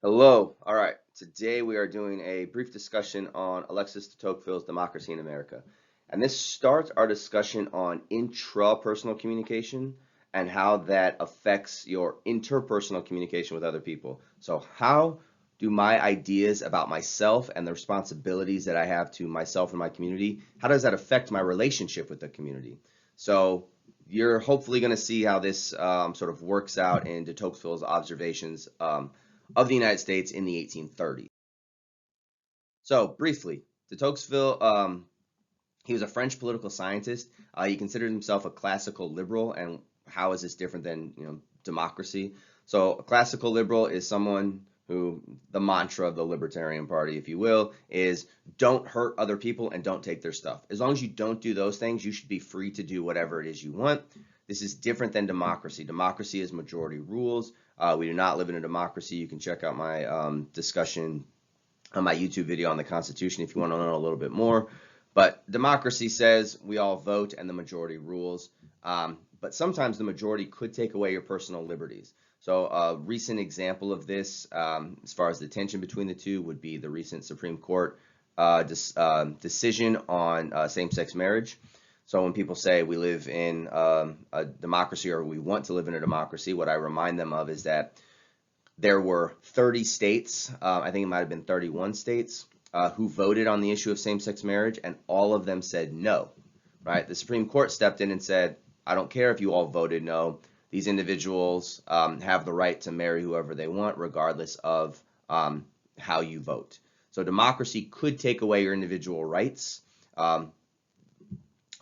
Hello. All right. Today we are doing a brief discussion on Alexis de Tocqueville's Democracy in America. And this starts our discussion on intrapersonal communication and how that affects your interpersonal communication with other people. So, how do my ideas about myself and the responsibilities that I have to myself and my community, how does that affect my relationship with the community? So, you're hopefully going to see how this sort of works out in de Tocqueville's observations of the United States in the 1830s. So, briefly, de Tocqueville, he was a French political scientist. He considered himself a classical liberal, and how is this different than democracy? So, a classical liberal is someone who the mantra of the Libertarian Party, if you will, is don't hurt other people and don't take their stuff. As long as you don't do those things, you should be free to do whatever it is you want. This is different than democracy. Democracy is majority rules. We do not live in a democracy. You can check out my discussion on my YouTube video on the Constitution if you want to know a little bit more. But democracy says we all vote and the majority rules. But sometimes the majority could take away your personal liberties. So a recent example of this, as far as the tension between the two, would be the recent Supreme Court decision on same-sex marriage. So when people say we live in a democracy or we want to live in a democracy, what I remind them of is that there were 30 states, I think it might have been 31 states, who voted on the issue of same-sex marriage, and all of them said no, right? The Supreme Court stepped in and said, I don't care if you all voted no. These individuals have the right to marry whoever they want, regardless of how you vote. So democracy could take away your individual rights,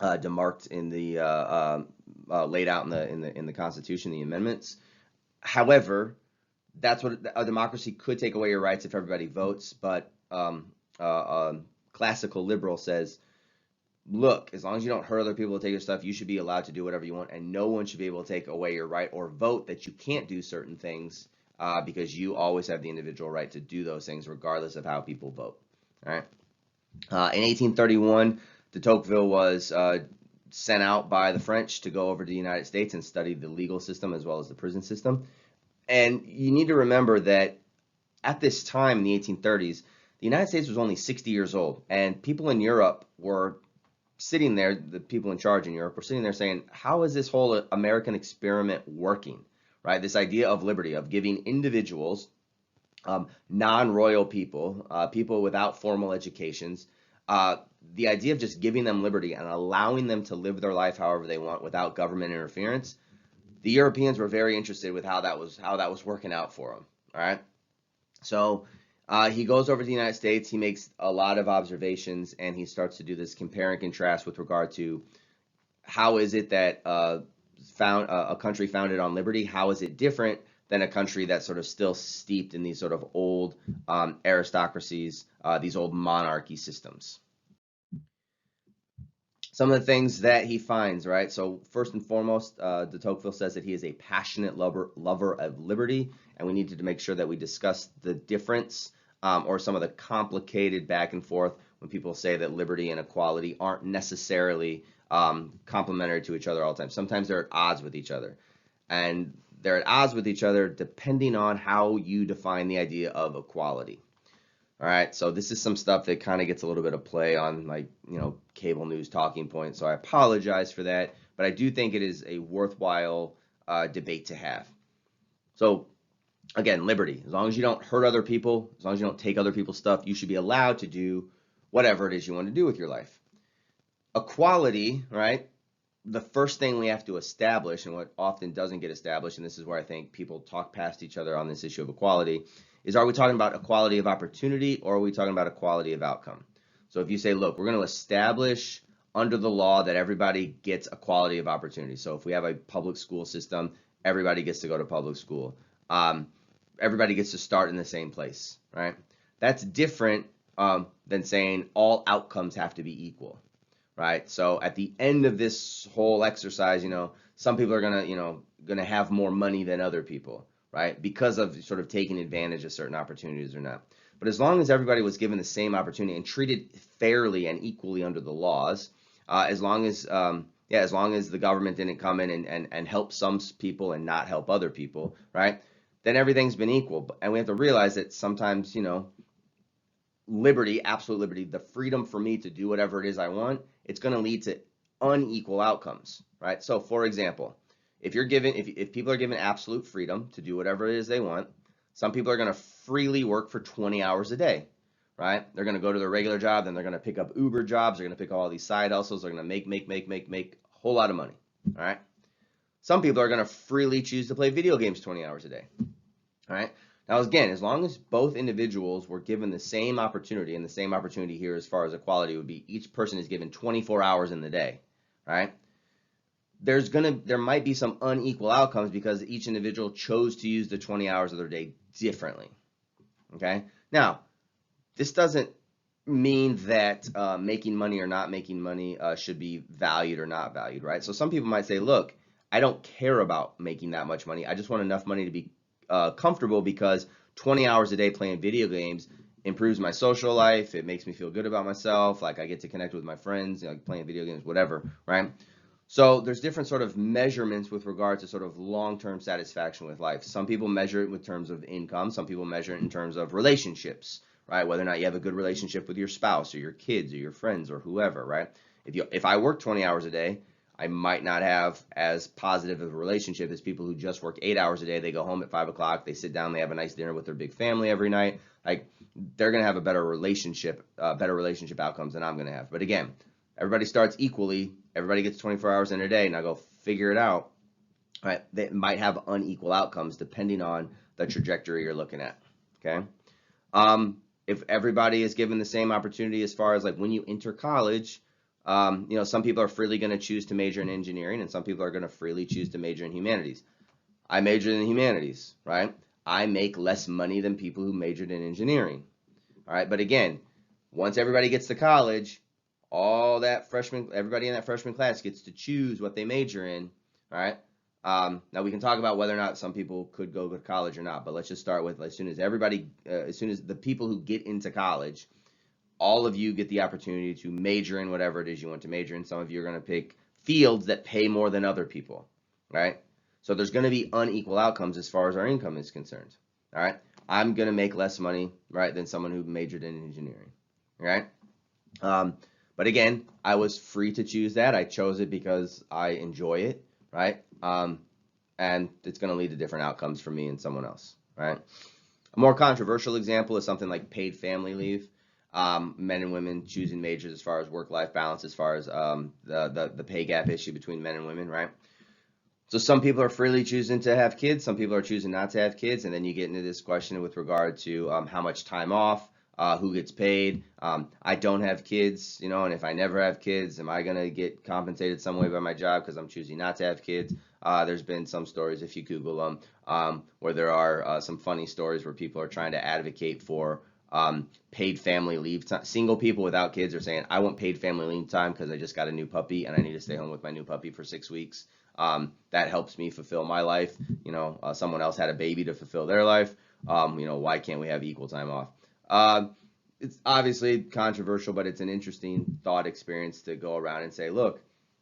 demarked in the laid out in the Constitution, the amendments. However, that's what a democracy could take away your rights if everybody votes. But classical liberal says, look, as long as you don't hurt other people to take your stuff, you should be allowed to do whatever you want, and no one should be able to take away your right or vote that you can't do certain things because you always have the individual right to do those things regardless of how people vote. All right. In 1831, de Tocqueville was sent out by the French to go over to the United States and study the legal system as well as the prison system. And you need to remember that at this time in the 1830s, the United States was only 60 years old, and people in Europe were sitting there, the people in charge in Europe were sitting there saying, how is this whole American experiment working, right? This idea of liberty, of giving individuals, non-royal people, people without formal educations, the idea of just giving them liberty and allowing them to live their life however they want without government interference. The Europeans were very interested with how that was working out for them. All right, so he goes over to the United States. He makes a lot of observations, and he starts to do this compare and contrast with regard to how is it that a country founded on liberty, how is it different than a country that's sort of still steeped in these sort of old aristocracies, these old monarchy systems. Some of the things that he finds, right? So first and foremost, de Tocqueville says that he is a passionate lover of liberty, and we need to make sure that we discuss the difference or some of the complicated back and forth when people say that liberty and equality aren't necessarily complementary to each other all the time. Sometimes they're at odds with each other, and they're at odds with each other depending on how you define the idea of equality. All right, so this is some stuff that kind of gets a little bit of play on like, cable news talking points. So I apologize for that, but I do think it is a worthwhile debate to have. So again, liberty. As long as you don't hurt other people, as long as you don't take other people's stuff, you should be allowed to do whatever it is you want to do with your life. Equality, right? The first thing we have to establish, and what often doesn't get established, and this is where I think people talk past each other on this issue of equality, is are we talking about equality of opportunity or are we talking about equality of outcome? So if you say, look, we're going to establish under the law that everybody gets equality of opportunity. So if we have a public school system, everybody gets to go to public school. Everybody gets to start in the same place, right? That's different than saying all outcomes have to be equal, right? So at the end of this whole exercise, some people are gonna have more money than other people, right? Because of sort of taking advantage of certain opportunities or not. But as long as everybody was given the same opportunity and treated fairly and equally under the laws, as long as the government didn't come in and help some people and not help other people, right? then everything's been equal. And we have to realize that sometimes, liberty, absolute liberty, the freedom for me to do whatever it is I want, it's going to lead to unequal outcomes, right? So, for example, if people are given absolute freedom to do whatever it is they want, some people are going to freely work for 20 hours a day, right? They're going to go to their regular job, then they're going to pick up Uber jobs, they're going to pick up all these side hustles, they're going to make a whole lot of money, all right? Some people are going to freely choose to play video games 20 hours a day, all right? Now, again, as long as both individuals were given the same opportunity, and the same opportunity here as far as equality would be each person is given 24 hours in the day, right? There might be some unequal outcomes because each individual chose to use the 20 hours of their day differently, okay? Now, this doesn't mean that making money or not making money should be valued or not valued, right? So some people might say, look, I don't care about making that much money. I just want enough money to be comfortable because 20 hours a day playing video games improves my social life. It makes me feel good about myself. Like I get to connect with my friends, playing video games, whatever, right? So there's different sort of measurements with regard to sort of long-term satisfaction with life. Some people measure it in terms of income. Some people measure it in terms of relationships, right? Whether or not you have a good relationship with your spouse or your kids or your friends or whoever, right? If I work 20 hours a day, I might not have as positive of a relationship as people who just work 8 hours a day. They go home at 5 o'clock, they sit down, they have a nice dinner with their big family every night. Like they're gonna have a better relationship outcomes than I'm gonna have. But again, everybody starts equally. Everybody gets 24 hours in a day. Now go figure it out. Right? They might have unequal outcomes depending on the trajectory you're looking at. Okay. If everybody is given the same opportunity as far as like when you enter college, some people are freely going to choose to major in engineering, and some people are going to freely choose to major in humanities. I majored in humanities, right? I make less money than people who majored in engineering. All right, but again, once everybody gets to college, everybody in that freshman class gets to choose what they major in. All right. Now we can talk about whether or not some people could go to college or not, but let's just start with as soon as the people who get into college, all of you get the opportunity to major in whatever it is you want to major in. Some of you are going to pick fields that pay more than other people, right? So there's going to be unequal outcomes as far as our income is concerned. All right. I'm going to make less money, right, than someone who majored in engineering, right? But again, I was free to choose that. I chose it because I enjoy it, right? And it's going to lead to different outcomes for me and someone else, right? A more controversial example is something like paid family leave. Men and women choosing majors as far as work-life balance, as far as the pay gap issue between men and women, right? So some people are freely choosing to have kids, some people are choosing not to have kids, and then you get into this question with regard to how much time off, who gets paid. I don't have kids, and if I never have kids, am I going to get compensated some way by my job because I'm choosing not to have kids? There's been some stories, if you Google them, where there are some funny stories where people are trying to advocate for paid family leave time. Single people without kids are saying, I want paid family leave time because I just got a new puppy and I need to stay home with my new puppy for 6 weeks. That helps me fulfill my life. Someone else had a baby to fulfill their life. Why can't we have equal time off? It's obviously controversial, but it's an interesting thought experience to go around and say, look,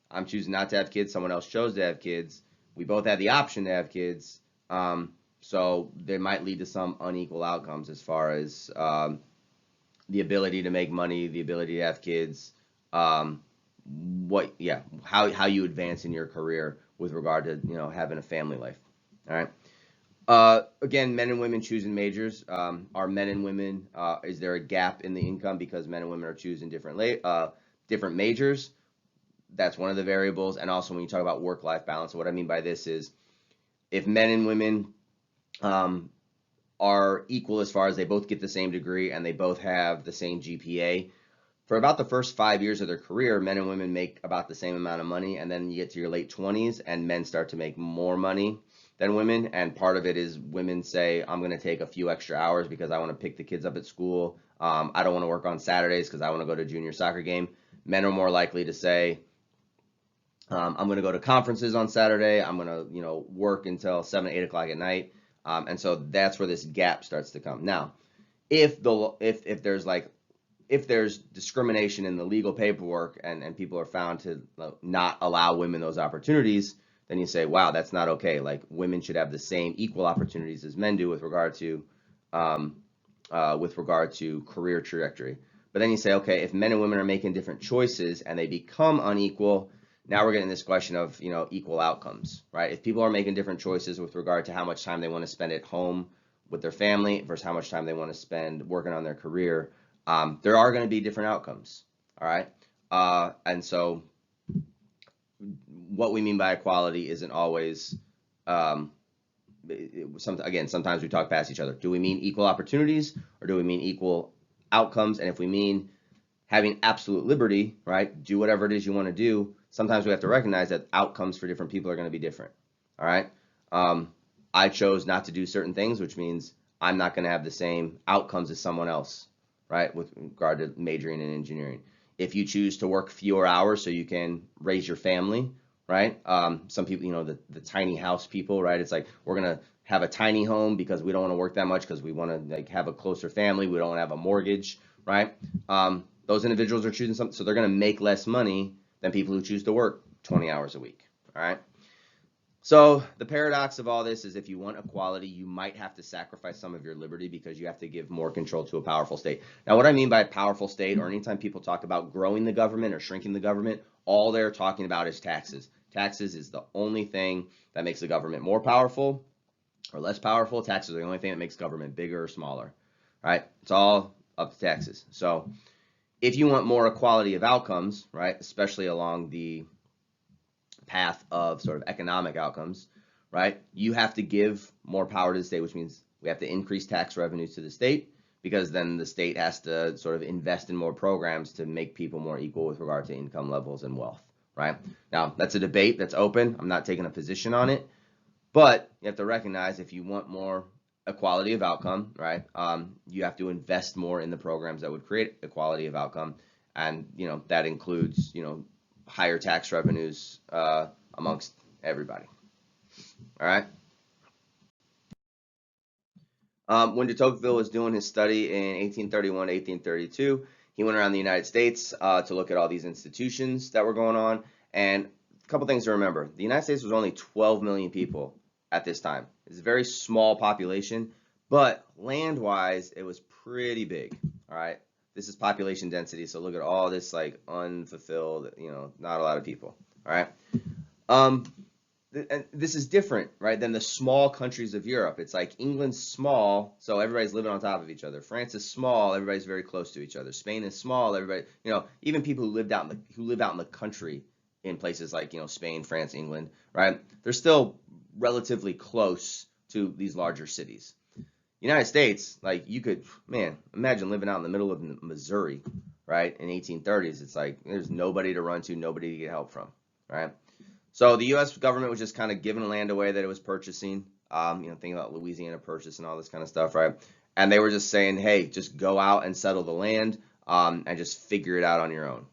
I'm choosing not to have kids. Someone else chose to have kids. We both have the option to have kids. So they might lead to some unequal outcomes as far as the ability to make money, the ability to have kids, how you advance in your career with regard to having a family life. All right. Again, men and women choosing majors. Are men and women? Is there a gap in the income because men and women are choosing different majors? That's one of the variables. And also, when you talk about work-life balance, what I mean by this is, if men and women are equal as far as they both get the same degree and they both have the same GPA, for about the first 5 years of their career, men and women make about the same amount of money, and then you get to your late 20s and men start to make more money than women. And part of it is women say, I'm going to take a few extra hours because I want to pick the kids up at school. I don't want to work on Saturdays because I want to go to a junior soccer game. Men are more likely to say, I'm going to go to conferences on Saturday. I'm going to work until 7, 8 o'clock at night. And so that's where this gap starts to come. Now, if there's discrimination in the legal paperwork and people are found to not allow women those opportunities, then you say, wow, that's not okay. Like women should have the same equal opportunities as men do um, with regard to career trajectory. But then you say, okay, if men and women are making different choices and they become unequal, now we're getting this question of, equal outcomes, right? If people are making different choices with regard to how much time they want to spend at home with their family versus how much time they want to spend working on their career, there are going to be different outcomes, all right? And so what we mean by equality isn't always, um, sometimes we talk past each other. Do we mean equal opportunities or do we mean equal outcomes? And if we mean having absolute liberty, right, do whatever it is you want to do, sometimes we have to recognize that outcomes for different people are going to be different, all right? I chose not to do certain things, which means I'm not going to have the same outcomes as someone else, right, with regard to majoring in engineering. If you choose to work fewer hours so you can raise your family, right? Some people, the tiny house people, right? It's like we're going to have a tiny home because we don't want to work that much because we want to like have a closer family. We don't want to have a mortgage, right? Those individuals are choosing something, so they're going to make less money than people who choose to work 20 hours a week, all right? So the paradox of all this is if you want equality, you might have to sacrifice some of your liberty because you have to give more control to a powerful state. Now, what I mean by a powerful state, or anytime people talk about growing the government or shrinking the government, all they're talking about is taxes. Taxes is the only thing that makes the government more powerful or less powerful. Taxes are the only thing that makes government bigger or smaller, right? It's all up to taxes. So if you want more equality of outcomes, right, especially along the path of sort of economic outcomes, right, you have to give more power to the state, which means we have to increase tax revenues to the state because then the state has to sort of invest in more programs to make people more equal with regard to income levels and wealth, right? Now, that's a debate that's open. I'm not taking a position on it, but you have to recognize if you want more equality of outcome, right, you have to invest more in the programs that would create equality of outcome. And, that includes, higher tax revenues amongst everybody. All right. When de Tocqueville was doing his study in 1831 to 1832, he went around the United States to look at all these institutions that were going on. And a couple things to remember. The United States was only 12 million people at this time. It's a very small population, but land-wise, it was pretty big. All right. This is population density, so look at all this like unfulfilled, not a lot of people. All right. And this is different, right, than the small countries of Europe. It's like England's small, so everybody's living on top of each other. France is small, everybody's very close to each other. Spain is small, everybody, even people who live out in the country in places like, Spain, France, England, right? They're still relatively close to these larger cities. United States, like you could, man, imagine living out in the middle of Missouri, right, in 1830s. It's like there's nobody to run to, nobody to get help from, right? So the U.S. government was just kind of giving land away that it was purchasing, thinking about Louisiana Purchase and all this kind of stuff, right? And they were just saying, hey, just go out and settle the land and just figure it out on your own.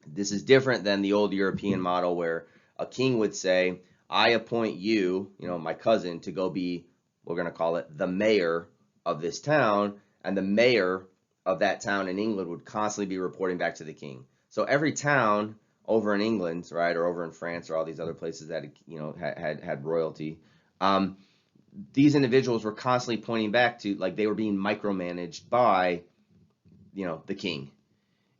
This is different than the old European model where a king would say, I appoint you, my cousin, to go be, we're going to call it the mayor of this town, and the mayor of that town in England would constantly be reporting back to the king. So every town over in England, right, or over in France or all these other places that, had royalty, these individuals were constantly pointing back to, like, they were being micromanaged by, the king.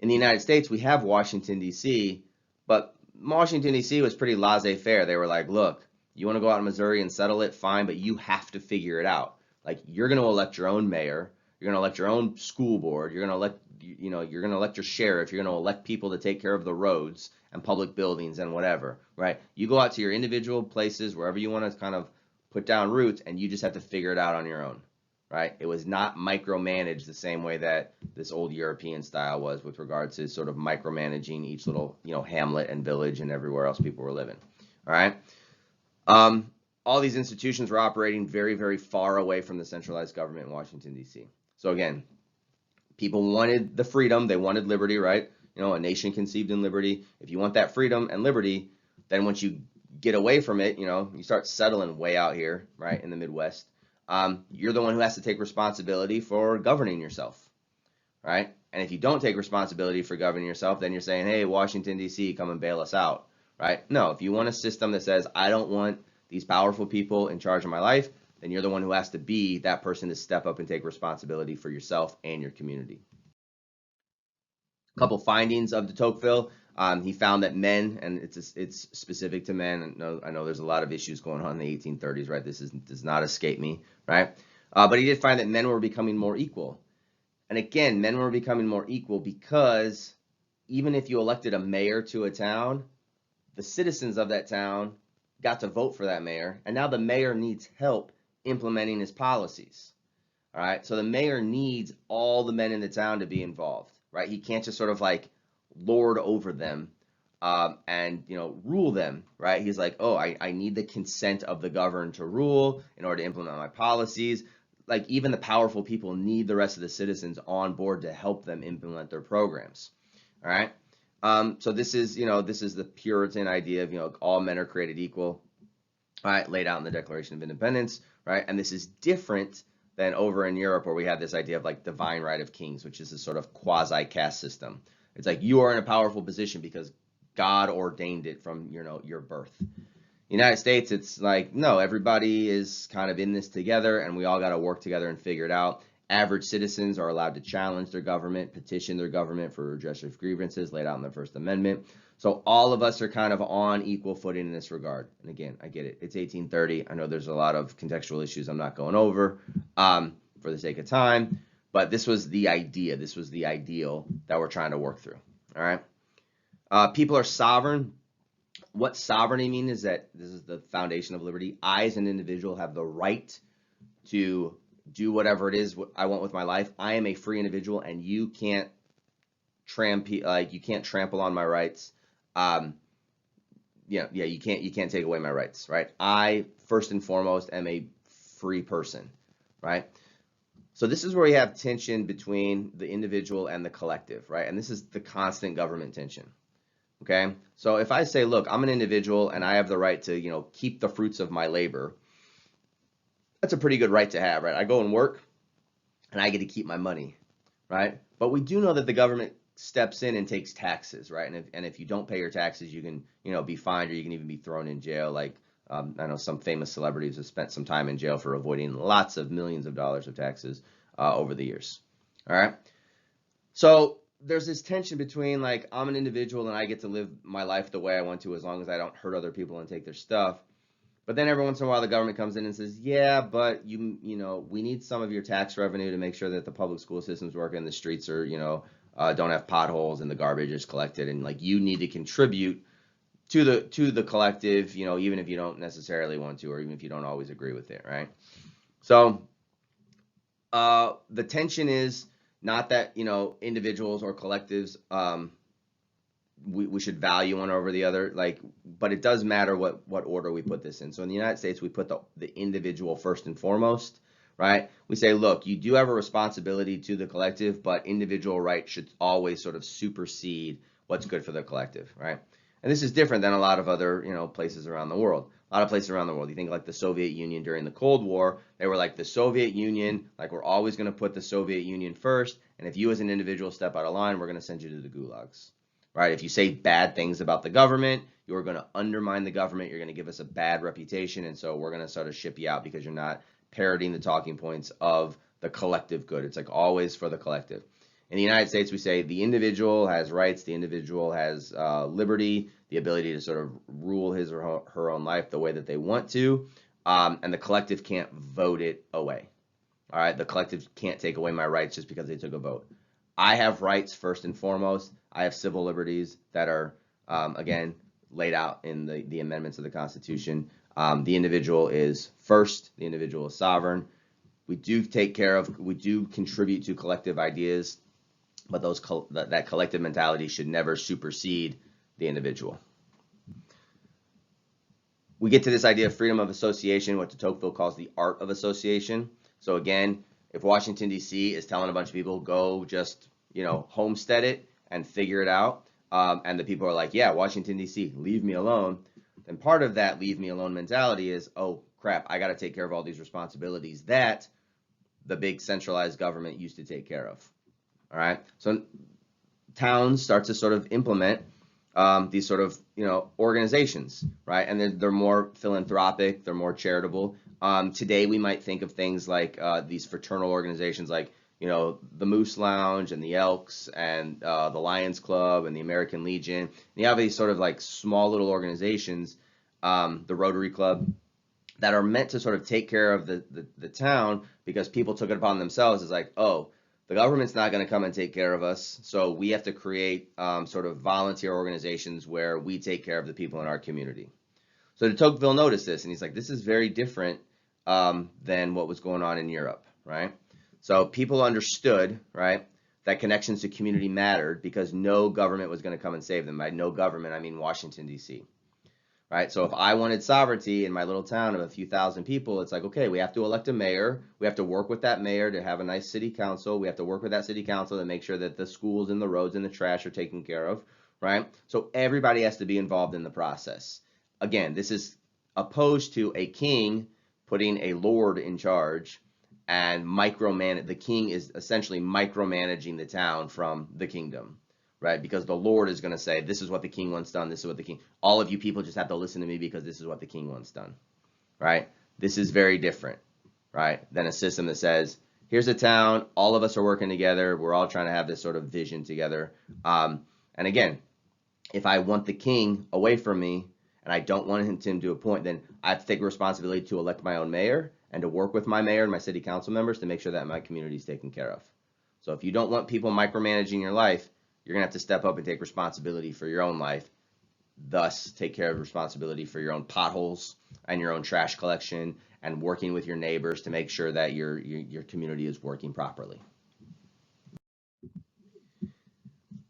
In the United States, we have Washington, D.C., but Washington, D.C. was pretty laissez-faire. They were like, look, you want to go out in Missouri and settle it, fine, but you have to figure it out. Like, you're going to elect your own mayor, you're going to elect your own school board, you're going to elect, you're going to elect your sheriff, you're going to elect people to take care of the roads and public buildings and whatever, right? You go out to your individual places, wherever you want to kind of put down roots, and you just have to figure it out on your own, right? It was not micromanaged the same way that this old European style was with regard to sort of micromanaging each little, hamlet and village and everywhere else people were living, all right? All these institutions were operating very, very far away from the centralized government in Washington, D.C. So again, people wanted the freedom, they wanted liberty, right? A nation conceived in liberty. If you want that freedom and liberty, then once you get away from it, you start settling way out here, right, in the Midwest. You're the one who has to take responsibility for governing yourself, right? And if you don't take responsibility for governing yourself, then you're saying, hey, Washington, D.C., come and bail us out, right? No, if you want a system that says, I don't want these powerful people in charge of my life, then you're the one who has to be that person to step up and take responsibility for yourself and your community. A couple findings of de Tocqueville. He found that men, and it's specific to men. I know there's a lot of issues going on in the 1830s, right? Does not escape me, right? But he did find that men were becoming more equal. And again, men were becoming more equal because even if you elected a mayor to a town, the citizens of that town got to vote for that mayor, and now the mayor needs help implementing his policies. All right, so the mayor needs all the men in the town to be involved, right? He can't just sort of like lord over them and rule them, right? He's like, oh, I need the consent of the governed to rule in order to implement my policies. Like even the powerful people need the rest of the citizens on board to help them implement their programs. All right. So this is the Puritan idea of all men are created equal, all right, laid out in the Declaration of Independence, right? And this is different than over in Europe where we have this idea of like divine right of kings, which is this sort of quasi-caste system. It's like you are in a powerful position because God ordained it from your birth. United States, it's like, no, everybody is kind of in this together and we all got to work together and figure it out. Average citizens are allowed to challenge their government, petition their government for redress of grievances laid out in the First Amendment. So all of us are kind of on equal footing in this regard. And again, I get it. It's 1830. I know there's a lot of contextual issues I'm not going over for the sake of time, but this was the idea. This was the ideal that we're trying to work through. All right. People are sovereign. What sovereignty means is that this is the foundation of liberty. I, as an individual, have the right to do whatever it is I want with my life. I am a free individual, and you can't trample on my rights. You can't take away my rights, right? I first and foremost am a free person, right? So this is where we have tension between the individual and the collective, right? And this is the constant government tension. Okay, so if I say, look, I'm an individual and I have the right to, keep the fruits of my labor, that's a pretty good right to have, right? I go and work and I get to keep my money, right? But we do know that the government steps in and takes taxes, right? And if you don't pay your taxes, you can, be fined or you can even be thrown in jail. Like I know some famous celebrities have spent some time in jail for avoiding lots of millions of dollars of taxes over the years. All right, so there's this tension between like I'm an individual and I get to live my life the way I want to as long as I don't hurt other people and take their stuff. But then every once in a while the government comes in and says, yeah, but we need some of your tax revenue to make sure that the public school systems work and the streets are, don't have potholes and the garbage is collected, and like you need to contribute to the collective, even if you don't necessarily want to or even if you don't always agree with it, right? So the tension is not that, individuals or collectives, we should value one over the other, but it does matter what order we put this in. So in the United States, we put the individual first and foremost, right? We say, look, you do have a responsibility to the collective, but individual rights should always sort of supersede what's good for the collective, right? And this is different than a lot of other, places around the world. A lot of places around the world, you think like the Soviet Union during the Cold War, they were like the Soviet Union, like we're always going to put the Soviet Union first, and if you as an individual step out of line, we're going to send you to the gulags, right? If you say bad things about the government, you're going to undermine the government, you're going to give us a bad reputation, and so we're going to sort of ship you out because you're not parroting the talking points of the collective good. It's like always for the collective. In the United States, we say the individual has rights, the individual has liberty, the ability to sort of rule his or her own life the way that they want to, and the collective can't vote it away. All right, the collective can't take away my rights just because they took a vote. I have rights first and foremost. I have civil liberties that are, again, laid out in the amendments of the Constitution. The individual is first. The individual is sovereign. We do contribute to collective ideas, but that collective mentality should never supersede the individual. We get to this idea of freedom of association, what de Tocqueville calls the art of association. So again, if Washington, D.C. is telling a bunch of people, go just, homestead it and figure it out, and the people are like, yeah, Washington, D.C., leave me alone, then part of that leave me alone mentality is, oh, crap, I got to take care of all these responsibilities that the big centralized government used to take care of. All right, so towns start to sort of implement these sort of organizations, right? And they're more philanthropic, they're more charitable. Today we might think of things like these fraternal organizations, like the Moose Lounge and the Elks and the Lions Club and the American Legion. And you have these sort of like small little organizations, the Rotary Club, that are meant to sort of take care of the town, because people took it upon themselves as like, oh, the government's not going to come and take care of us, so we have to create sort of volunteer organizations where we take care of the people in our community. So de Tocqueville noticed this, and he's like, this is very different than what was going on in Europe, right? So people understood, right, that connections to community mattered, because no government was going to come and save them. By no government, I mean Washington, D.C., right? So if I wanted sovereignty in my little town of a few thousand people, it's like, okay, we have to elect a mayor. We have to work with that mayor to have a nice city council. We have to work with that city council to make sure that the schools and the roads and the trash are taken care of, right? So everybody has to be involved in the process. Again, this is opposed to a king putting a lord in charge and micromanage. The king is essentially micromanaging the town from the kingdom, right? Because the Lord is going to say, this is what the king wants done. This is what the king, all of you people just have to listen to me because this is what the king wants done, right? This is very different, right, than a system that says, here's a town, all of us are working together, we're all trying to have this sort of vision together. And again, if I want the king away from me and I don't want him to appoint, then I have to take a responsibility to elect my own mayor and to work with my mayor and my city council members to make sure that my community is taken care of. So if you don't want people micromanaging your life, you're going to have to step up and take responsibility for your own life, thus take care of responsibility for your own potholes and your own trash collection and working with your neighbors to make sure that your community is working properly.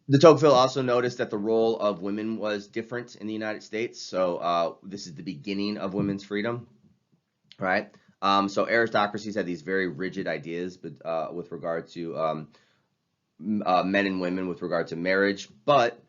De Tocqueville also noticed that the role of women was different in the United States. So this is the beginning of women's freedom, right? So aristocracies had these very rigid ideas, but with regard to men and women with regard to marriage. But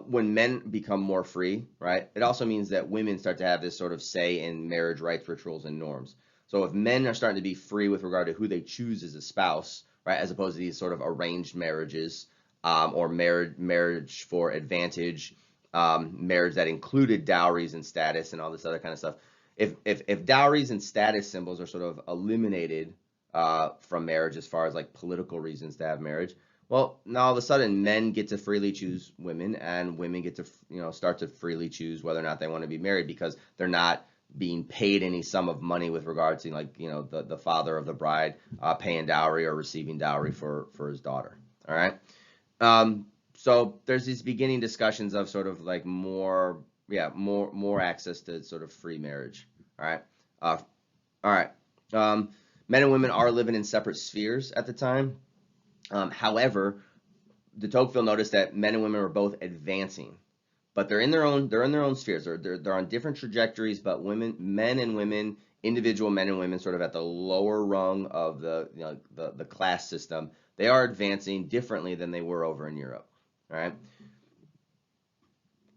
when men become more free, right, it also means that women start to have this sort of say in marriage rights, rituals, and norms. So if men are starting to be free with regard to who they choose as a spouse, right, as opposed to these sort of arranged marriages, or marriage for advantage, marriage that included dowries and status and all this other kind of stuff. If dowries and status symbols are sort of eliminated from marriage as far as like political reasons to have marriage, well, now all of a sudden men get to freely choose women, and women get to start to freely choose whether or not they want to be married, because they're not being paid any sum of money with regard to like the father of the bride paying dowry or receiving dowry for his daughter. All right. So there's these beginning discussions of sort of like more access to sort of free marriage. All right. All right. Men and women are living in separate spheres at the time. However, de Tocqueville noticed that men and women were both advancing, but they're in their own spheres. They're on different trajectories, but men and women, individual men and women, sort of at the lower rung of the class system, they are advancing differently than they were over in Europe. All right.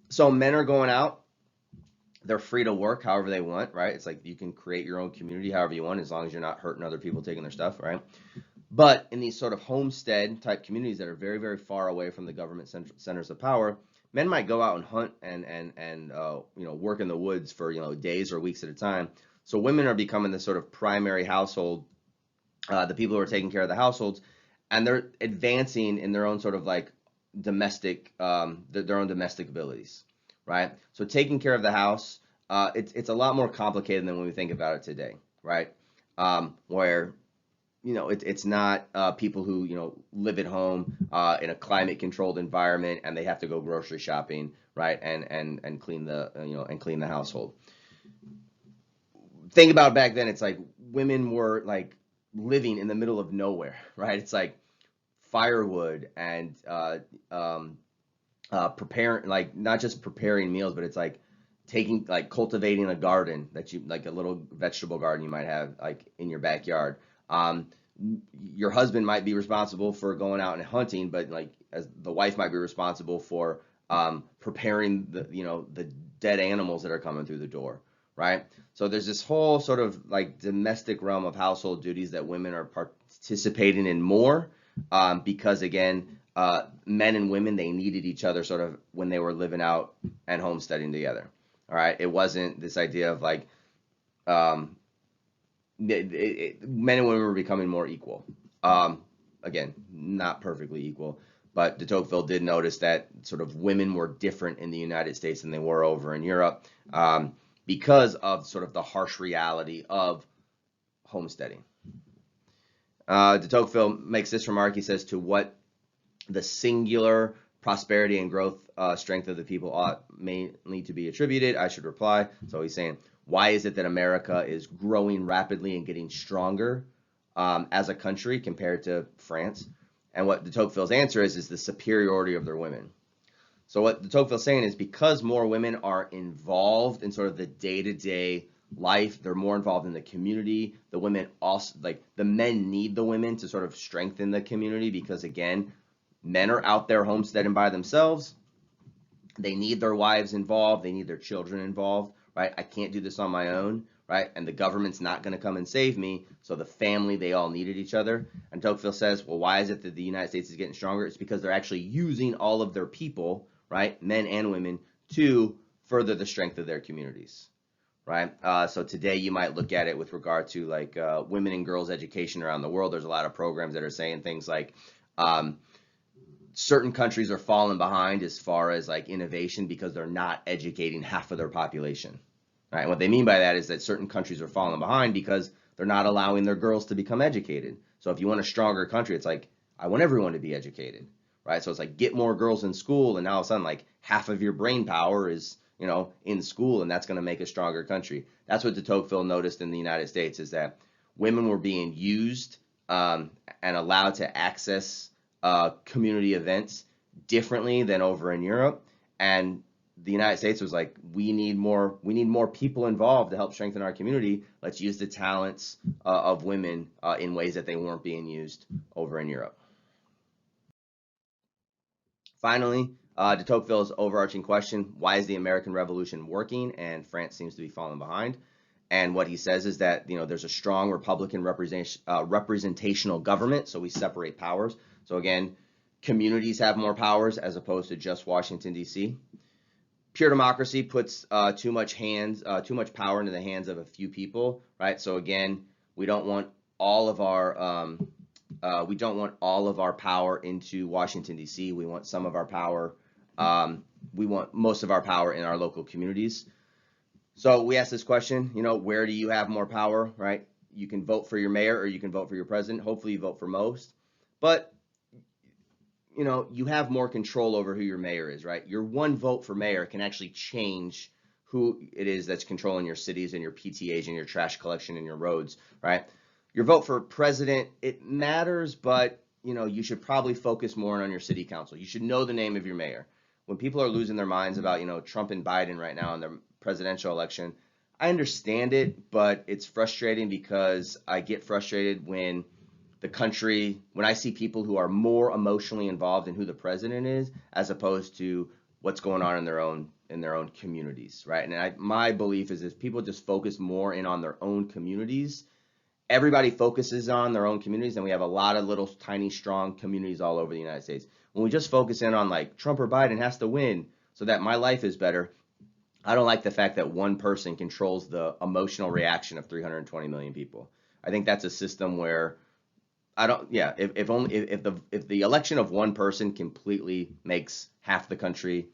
So men are going out. They're free to work however they want, right? It's like you can create your own community however you want, as long as you're not hurting other people taking their stuff, right? But in these sort of homestead type communities that are very, very far away from the government centers of power, men might go out and hunt and work in the woods for days or weeks at a time. So women are becoming the sort of primary household, the people who are taking care of the households, and they're advancing in their own sort of like domestic, their own domestic abilities, right? So taking care of the house, it's a lot more complicated than when we think about it today, right? Where it's not people who live at home in a climate controlled environment and they have to go grocery shopping, right, and clean the household. Think about back then, it's like women were like living in the middle of nowhere, right? It's like firewood and preparing, like not just preparing meals, but it's like cultivating a garden that you like, a little vegetable garden you might have like in your backyard. Your husband might be responsible for going out and hunting, but like as the wife might be responsible for preparing the dead animals that are coming through the door, right? So there's this whole sort of like domestic realm of household duties that women are participating in more, because again, men and women, they needed each other sort of when they were living out and homesteading together. All right, it wasn't this idea of like um, men and women were becoming more equal. Again, not perfectly equal, but de Tocqueville did notice that sort of women were different in the United States than they were over in Europe, because of sort of the harsh reality of homesteading. De Tocqueville makes this remark. He says, to what the singular prosperity and growth strength of the people ought mainly to be attributed, I should reply. So he's saying, why is it that America is growing rapidly and getting stronger as a country compared to France? And what de Tocqueville's answer is the superiority of their women. So what de Tocqueville's saying is, because more women are involved in sort of the day-to-day life, they're more involved in the community. The women also, like the men need the women to sort of strengthen the community, because again, men are out there homesteading by themselves. They need their wives involved. They need their children involved, right? I can't do this on my own, right? And the government's not going to come and save me. So the family, they all needed each other. And Tocqueville says, well, why is it that the United States is getting stronger? It's because they're actually using all of their people, right, men and women, to further the strength of their communities, right? So today you might look at it with regard to like women and girls education around the world. There's a lot of programs that are saying things like, certain countries are falling behind as far as like innovation because they're not educating half of their population, right? And what they mean by that is that certain countries are falling behind because they're not allowing their girls to become educated. So if you want a stronger country, it's like, I want everyone to be educated, right? So it's like, get more girls in school, and now all of a sudden like half of your brain power is, you know, in school, and that's going to make a stronger country. That's what de Tocqueville noticed in the United States, is that women were being used and allowed to access community events differently than over in Europe, and the United States was like, we need more people involved to help strengthen our community. Let's use the talents of women in ways that they weren't being used over in Europe. Finally, de Tocqueville's overarching question: why is the American Revolution working and France seems to be falling behind? And what he says is that, you know, there's a strong Republican representational government, so we separate powers. So again, communities have more powers as opposed to just Washington, D.C. Pure democracy puts too much power into the hands of a few people, right? So again, we don't want all of our power into Washington, D.C. We want some of our power. We want most of our power in our local communities. So we ask this question, you know, where do you have more power, right? You can vote for your mayor or you can vote for your president. Hopefully you vote for most. But, you know, you have more control over who your mayor is, right? Your one vote for mayor can actually change who it is that's controlling your cities and your PTAs and your trash collection and your roads, right? Your vote for president, it matters, but, you know, you should probably focus more on your city council. You should know the name of your mayor. When people are losing their minds about, you know, Trump and Biden right now in the presidential election, I understand it, but it's frustrating because I get frustrated when when I see people who are more emotionally involved in who the president is as opposed to what's going on in their own communities, right? And my belief is if people just focus more in on their own communities, everybody focuses on their own communities, and we have a lot of little tiny strong communities all over the United States. When we just focus in on like Trump or Biden has to win so that my life is better, I don't like the fact that one person controls the emotional reaction of 320 million people. I think that's a system where if the election of one person completely makes half the country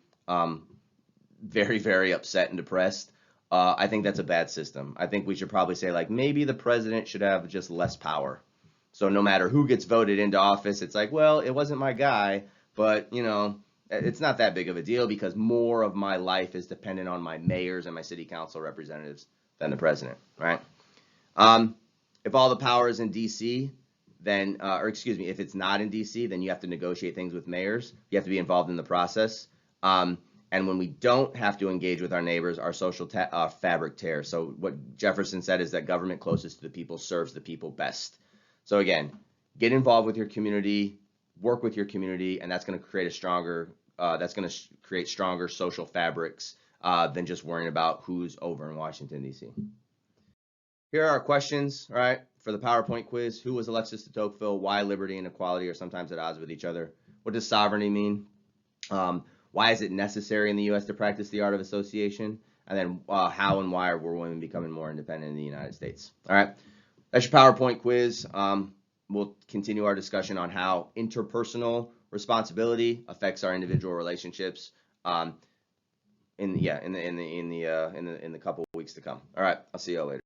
very, very upset and depressed, I think that's a bad system. I think we should probably say like maybe the president should have just less power. So no matter who gets voted into office, it's like, well, it wasn't my guy, but you know, it's not that big of a deal because more of my life is dependent on my mayors and my city council representatives than the president, right? If all the power is in D.C., then, if it's not in D.C., then you have to negotiate things with mayors. You have to be involved in the process. And when we don't have to engage with our neighbors, our social fabric tears. So what Jefferson said is that government closest to the people serves the people best. So again, get involved with your community, work with your community, and that's going to create stronger social fabrics than just worrying about who's over in Washington, D.C. Here are our questions, right, for the PowerPoint quiz. Who was Alexis de Tocqueville? Why liberty and equality are sometimes at odds with each other? What does sovereignty mean? Why is it necessary in the U.S. to practice the art of association? And then how and why were women becoming more independent in the United States? All right, that's your PowerPoint quiz. We'll continue our discussion on how interpersonal responsibility affects our individual relationships in the couple weeks to come. All right, I'll see you all later.